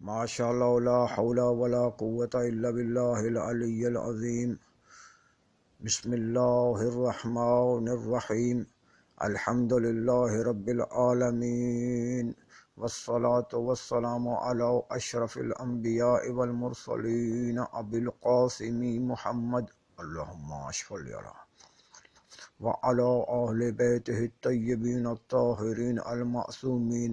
ماشاء اللہ لا حول ولا قوة الا باللہ العلی العظیم۔ بسم اللہ الرحمن الرحیم۔ الحمد للہ رب العالمین، والصلاة والسلام علی اشرف الانبیاء والمرسلین ابی القاسم محمد اللہم صل علی وعلى أهل بيته الطيبين الطاهرين المعصومين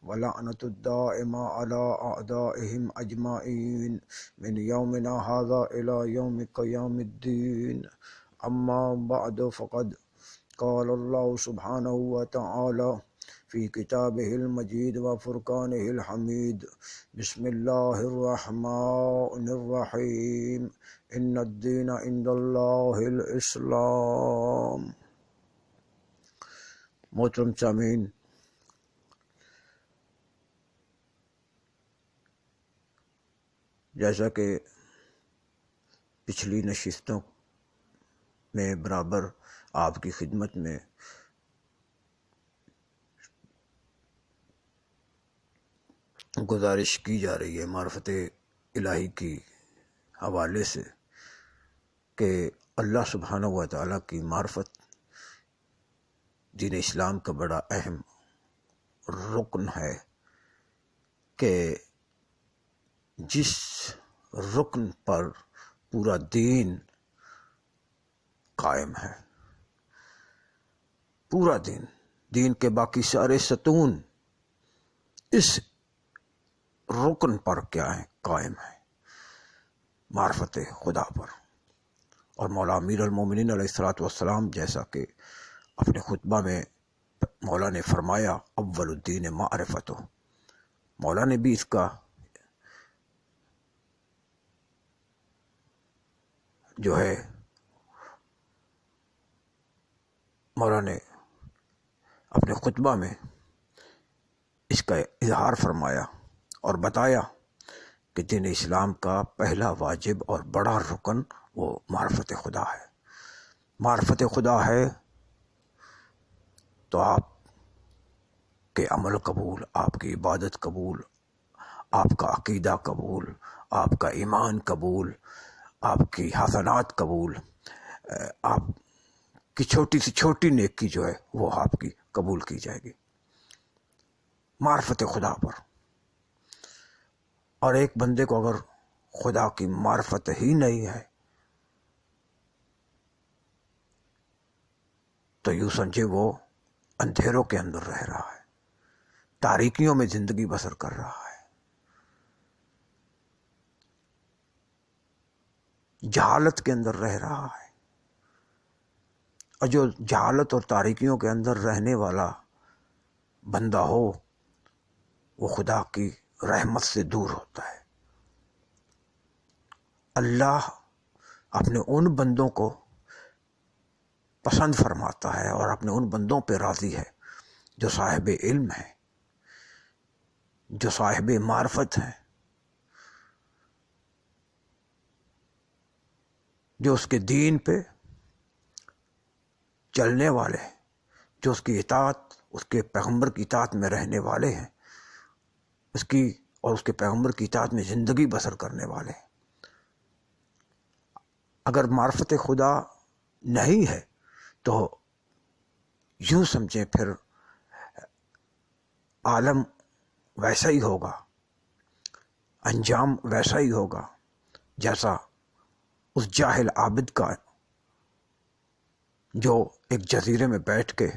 ولعنة الدائمة على أعدائهم أجمعين من يومنا هذا إلى يوم قيام الدين. أما بعد فقد قال الله سبحانه وتعالى في كتابه المجيد وفرقانه الحميد. بسم الله الرحمن الرحيم. ان الدین عند اللہ الاسلام۔ محترم سامعین، جیسا کہ پچھلی نشستوں میں برابر آپ کی خدمت میں گزارش کی جا رہی ہے معرفت الہی کی حوالے سے کہ اللہ سبحانہ و تعالیٰ کی معرفت دین اسلام کا بڑا اہم رکن ہے، کہ جس رکن پر پورا دین قائم ہے، پورا دین کے باقی سارے ستون اس رکن پر کیا ہے؟ قائم ہے، معرفت خدا پر۔ اور مولا امیر المومنین علیہ الصلوۃ والسلام جیسا کہ اپنے خطبہ میں مولا نے فرمایا اول الدین معرفت، مولا نے بھی اس کا جو ہے مولا نے اپنے خطبہ میں اس کا اظہار فرمایا اور بتایا کہ دین اسلام کا پہلا واجب اور بڑا رکن وہ معرفت خدا ہے۔ معرفت خدا ہے تو آپ کے عمل قبول، آپ کی عبادت قبول، آپ کا عقیدہ قبول، آپ کا ایمان قبول، آپ کی حسنات قبول، آپ کی چھوٹی سی چھوٹی نیکی جو ہے وہ آپ کی قبول کی جائے گی معرفت خدا پر۔ اور ایک بندے کو اگر خدا کی معرفت ہی نہیں ہے تو یوں سمجھے وہ اندھیروں کے اندر رہ رہا ہے، تاریکیوں میں زندگی بسر کر رہا ہے، جہالت کے اندر رہ رہا ہے۔ اور جو جہالت اور تاریکیوں کے اندر رہنے والا بندہ ہو وہ خدا کی رحمت سے دور ہوتا ہے۔ اللہ اپنے ان بندوں کو پسند فرماتا ہے اور اپنے ان بندوں پہ راضی ہے جو صاحب علم ہیں، جو صاحب معرفت ہیں، جو اس کے دین پہ چلنے والے ہیں، جو اس کی اطاعت، اس کے پیغمبر کی اطاعت میں رہنے والے ہیں، اس کی اور اس کے پیغمبر کی اطاعت میں زندگی بسر کرنے والے ہیں۔ اگر معرفت خدا نہیں ہے تو یوں سمجھیں پھر عالم ویسا ہی ہوگا، انجام ویسا ہی ہوگا جیسا اس جاہل عابد کا جو ایک جزیرے میں بیٹھ کے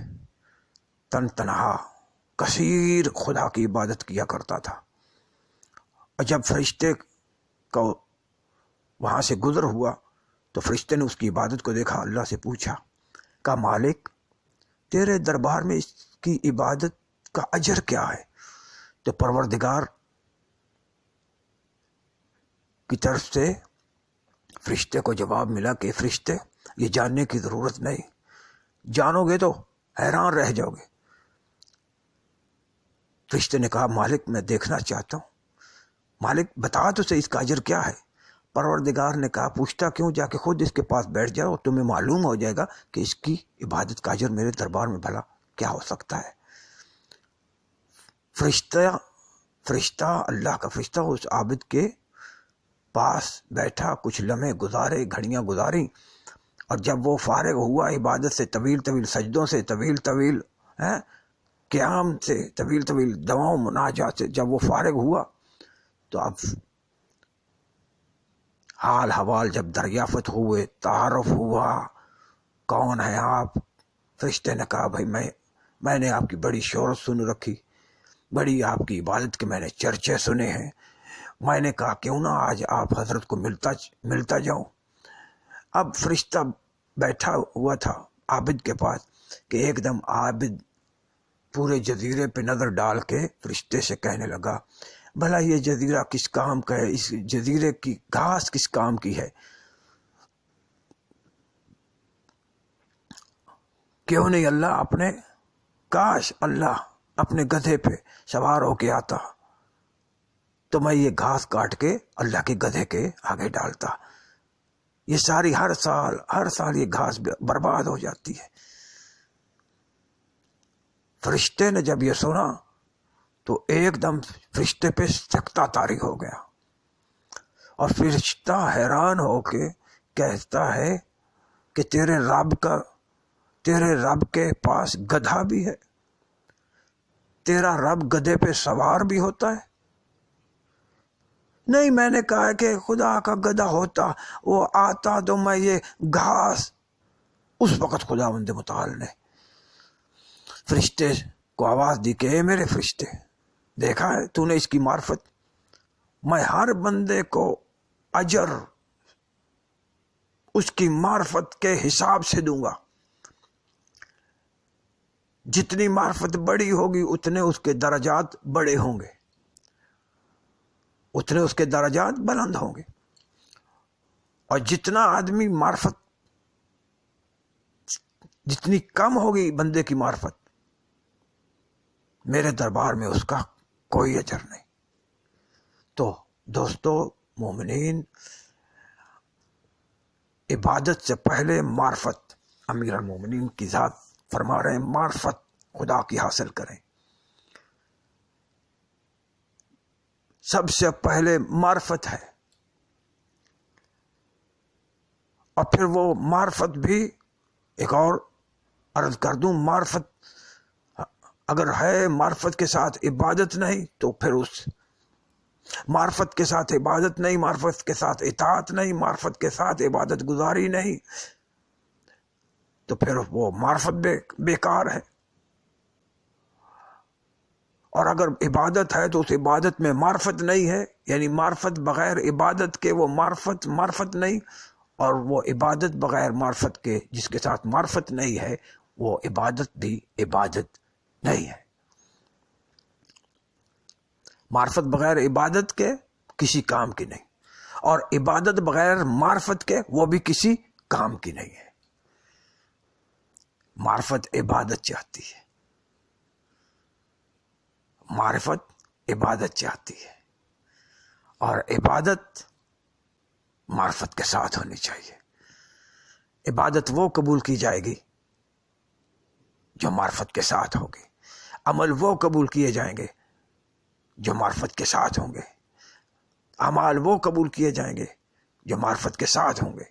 تنہا کثیر خدا کی عبادت کیا کرتا تھا، اور جب فرشتے کو وہاں سے گزر ہوا تو فرشتے نے اس کی عبادت کو دیکھا، اللہ سے پوچھا، کہا مالک تیرے دربار میں اس کی عبادت کا اجر کیا ہے؟ تو پروردگار کی طرف سے فرشتے کو جواب ملا کہ فرشتے یہ جاننے کی ضرورت نہیں، جانو گے تو حیران رہ جاؤ گے۔ فرشتے نے کہا مالک میں دیکھنا چاہتا ہوں، مالک بتا تو صحیح اس کا اجر کیا ہے؟ پروردگار نے کہا پوچھتا کیوں، جا کے خود اس کے پاس بیٹھ جاؤ، تمہیں معلوم ہو جائے گا کہ اس کی عبادت کا اجر میرے دربار میں بھلا کیا ہو سکتا ہے۔ فرشتہ فرشتہ، اللہ کا فرشتہ اس عابد کے پاس بیٹھا، کچھ لمحے گزارے، گھڑیاں گزاری، اور جب وہ فارغ ہوا عبادت سے، طویل طویل سجدوں سے، طویل طویل قیام سے، طویل طویل دعاؤں مناجات سے جب وہ فارغ ہوا، تو اب حال حوال جب دریافت ہوئے، تعارف ہوا، کون ہے آپ؟ فرشتے نے کہا بھائی میں نے آپ کی بڑی شہرت سن رکھی، بڑی آپ کی عبادت کے میں نے چرچے سنے ہیں، میں نے کہا کیوں نہ آج آپ حضرت کو ملتا جاؤں۔ اب فرشتہ بیٹھا ہوا تھا عابد کے پاس کہ ایک دم عابد پورے جزیرے پہ نظر ڈال کے فرشتے سے کہنے لگا بھلا یہ جزیرہ کس کام کا ہے؟ اس جزیرے کی گھاس کس کام کی ہے؟ کیوں نہیں اللہ کاش اللہ اپنے گدھے پہ سوار ہو کے آتا تو میں یہ گھاس کاٹ کے اللہ کے گدھے کے آگے ڈالتا۔ یہ ساری ہر سال یہ گھاس برباد ہو جاتی ہے۔ فرشتے نے جب یہ سنا تو ایک دم فرشتے پہ سکتہ طاری ہو گیا، اور فرشتہ حیران ہو کے کہتا ہے کہ تیرے رب کے پاس گدھا بھی ہے؟ تیرا رب گدھے پہ سوار بھی ہوتا ہے؟ نہیں، میں نے کہا کہ خدا کا گدھا ہوتا، وہ آتا تو میں یہ گھاس۔ اس وقت خداوند متعال نے فرشتے کو آواز دی کہ اے میرے فرشتے، دیکھا ہے تو نے اس کی معرفت؟ میں ہر بندے کو اجر اس کی معرفت کے حساب سے دوں گا۔ جتنی معرفت بڑی ہوگی اتنے اس کے درجات بڑے ہوں گے، اتنے اس کے درجات بلند ہوں گے، اور جتنا آدمی معرفت، جتنی کم ہوگی بندے کی معرفت، میرے دربار میں اس کا کوئی اجر نہیں۔ تو دوستو مومنین، عبادت سے پہلے معرفت، امیر المومنین کی ذات فرما رہے ہیں معرفت خدا کی حاصل کریں۔ سب سے پہلے معرفت ہے، اور پھر وہ معرفت بھی ایک اور عرض کر دوں، معرفت اگر ہے، معرفت کے ساتھ عبادت نہیں تو پھر اس معرفت کے ساتھ عبادت نہیں، معرفت کے ساتھ اطاعت نہیں، معرفت کے ساتھ عبادت گزاری نہیں، تو پھر وہ معرفت بیکار ہے۔ اور اگر عبادت ہے تو اس عبادت میں معرفت نہیں ہے، یعنی معرفت بغیر عبادت کے وہ معرفت نہیں، اور وہ عبادت بغیر معرفت کے جس کے ساتھ معرفت نہیں ہے وہ عبادت بھی عبادت نہیں ہے۔ معرفت بغیر عبادت کے کسی کام کی نہیں، اور عبادت بغیر معرفت کے وہ بھی کسی کام کی نہیں ہے۔ معرفت عبادت چاہتی ہے، معرفت عبادت چاہتی ہے، اور عبادت معرفت کے ساتھ ہونی چاہیے۔ عبادت وہ قبول کی جائے گی جو معرفت کے ساتھ ہوگی، عمل وہ قبول کیے جائیں گے جو معرفت کے ساتھ ہوں گے، اعمال وہ قبول کیے جائیں گے جو معرفت کے ساتھ ہوں گے۔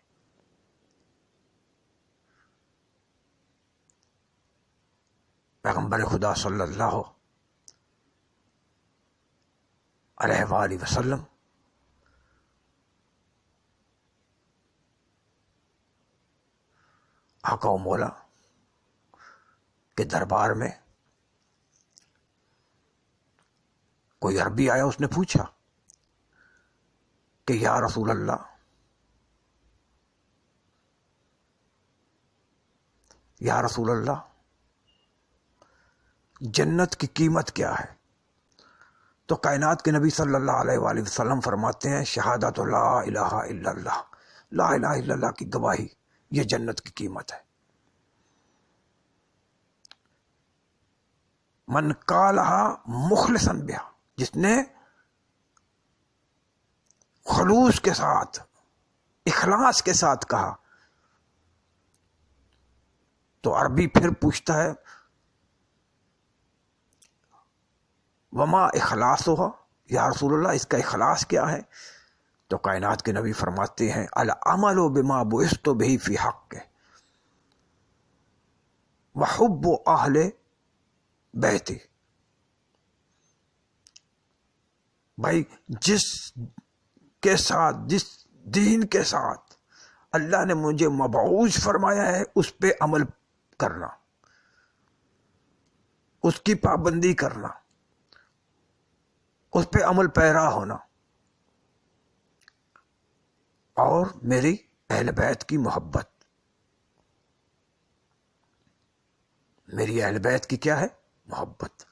پیغمبر خدا صلی اللہ علیہ وآلہ وسلم آقا و مولا کے دربار میں کوئی عربی آیا، اس نے پوچھا کہ یا رسول اللہ، یا رسول اللہ، جنت کی قیمت کیا ہے؟ تو کائنات کے نبی صلی اللہ علیہ وآلہ وسلم فرماتے ہیں شہادت لا الہ الا اللہ، لا الہ الا اللہ کی گواہی، یہ جنت کی قیمت ہے۔ من قالہا مخلصا بہا، جس نے خلوص کے ساتھ، اخلاص کے ساتھ کہا، تو عربی پھر پوچھتا ہے وما اخلاصها، یا رسول اللہ اس کا اخلاص کیا ہے؟ تو کائنات کے نبی فرماتے ہیں العمل بما بعثت به فی حق وحب اہل بیتی. بھائی جس کے ساتھ، جس دین کے ساتھ اللہ نے مجھے مبعوث فرمایا ہے اس پہ عمل کرنا، اس کی پابندی کرنا، اس پہ عمل پیرا ہونا، اور میری اہل بیت کی محبت. میری اہل بیت کی کیا ہے؟ محبت.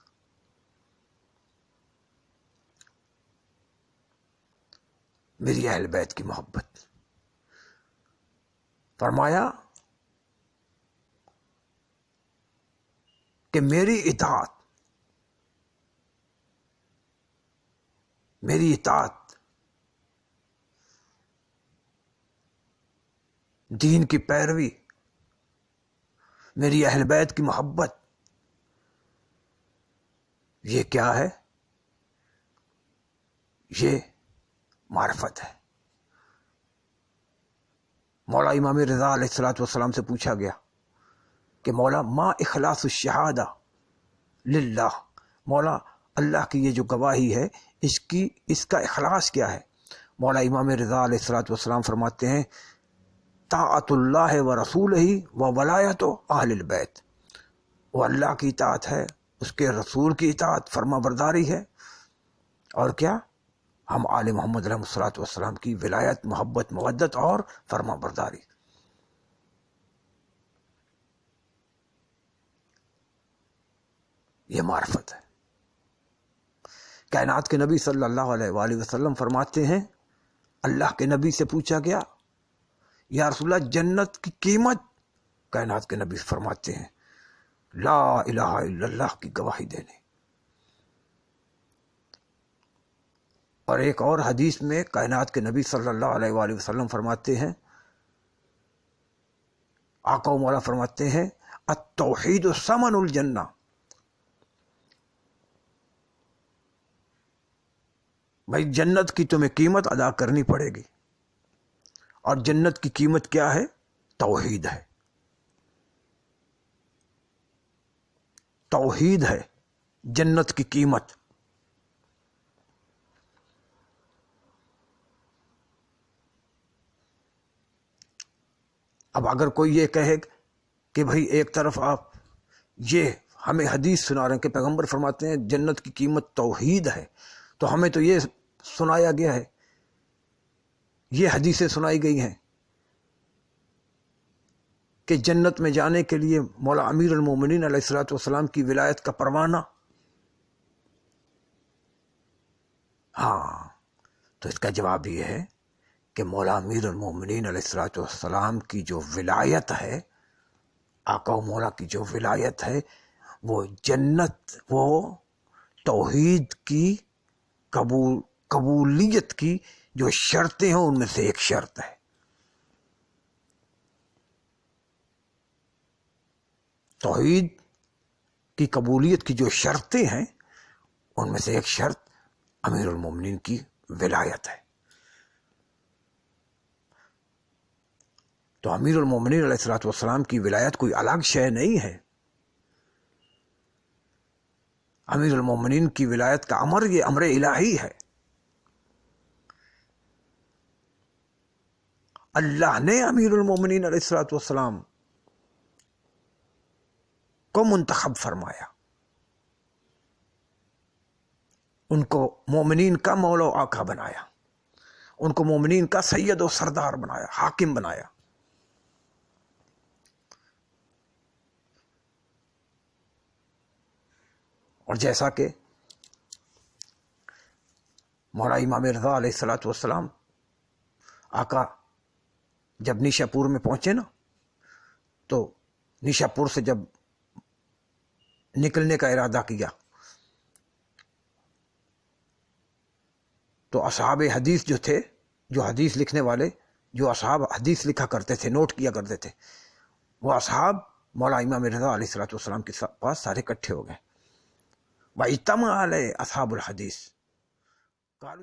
میری اہل بیت کی محبت. فرمایا کہ میری اطاعت، میری اطاعت، دین کی پیروی، میری اہل بیت کی محبت، یہ کیا ہے؟ یہ معرفت ہے. مولا امام رضا علیہ الصلوۃ والسلام سے پوچھا گیا کہ مولا ما اخلاص الشہادہ للہ، مولا اللہ کی یہ جو گواہی ہے اس کا اخلاص کیا ہے؟ مولا امام رضا علیہ الصلوۃ والسلام فرماتے ہیں طاعت اللہ و رسولہ و ولایت اہل البیت. وہ اللہ کی اطاعت ہے، اس کے رسول کی اطاعت، فرما برداری ہے، اور کیا؟ ہم آل محمد علیہ الصلوۃ والسلام کی ولایت، محبت، مودت اور فرما برداری. یہ معرفت ہے. کائنات کے نبی صلی اللہ علیہ وآلہ وسلم فرماتے ہیں اللہ کے نبی سے پوچھا گیا یا رسول اللہ جنت کی قیمت؟ کائنات کے نبی فرماتے ہیں لا الہ الا اللہ کی گواہی دینے. اور ایک اور حدیث میں کائنات کے نبی صلی اللہ علیہ وآلہ وسلم فرماتے ہیں، آقا و مولا فرماتے ہیں التوحید ثمن الجنہ. بھائی جنت کی تمہیں قیمت ادا کرنی پڑے گی، اور جنت کی قیمت کیا ہے؟ توحید ہے. توحید ہے جنت کی قیمت. اب اگر کوئی یہ کہے کہ بھائی ایک طرف آپ یہ ہمیں حدیث سنا رہے ہیں کہ پیغمبر فرماتے ہیں جنت کی قیمت توحید ہے، تو ہمیں تو یہ سنایا گیا ہے، یہ حدیثیں سنائی گئی ہیں کہ جنت میں جانے کے لیے مولا امیر المومنین علیہ الصلوۃ والسلام کی ولایت کا پروانہ. ہاں، تو اس کا جواب یہ ہے کہ مولا امیر المومنین علیہ الصلوۃ والسلام کی جو ولایت ہے، آقا و مولا کی جو ولایت ہے، وہ جنت، وہ توحید کی قبولیت کی جو شرطیں ہیں ان میں سے ایک شرط ہے. توحید کی قبولیت کی جو شرطیں ہیں ان میں سے ایک شرط امیر المومنین کی ولایت ہے. تو امیر المومنین علیہ الصلوۃ والسلام کی ولایت کوئی الگ شے نہیں ہے. امیر المومنین کی ولایت کا امر یہ امر الہی ہے. اللہ نے امیر المومنین علیہ الصلوۃ والسلام کو منتخب فرمایا، ان کو مومنین کا مولا و آقا بنایا، ان کو مومنین کا سید و سردار بنایا، حاکم بنایا. اور جیسا کہ مولا امام رضا علیہ الصلوۃ والسلام آقا جب نیشا پور میں پہنچے نا، تو نیشا پور سے جب نکلنے کا ارادہ کیا تو اصحاب حدیث جو تھے، جو حدیث لکھنے والے، جو اصحاب حدیث لکھا کرتے تھے، نوٹ کیا کرتے تھے، وہ اصحاب مولا امام رضا علیہ الصلوۃ والسلام کے پاس سارے اکٹھے ہو گئے. وَاجْتَمَعَ عَلَيْهِ أَصْحَابُ الْحَدِيثِ. قالوا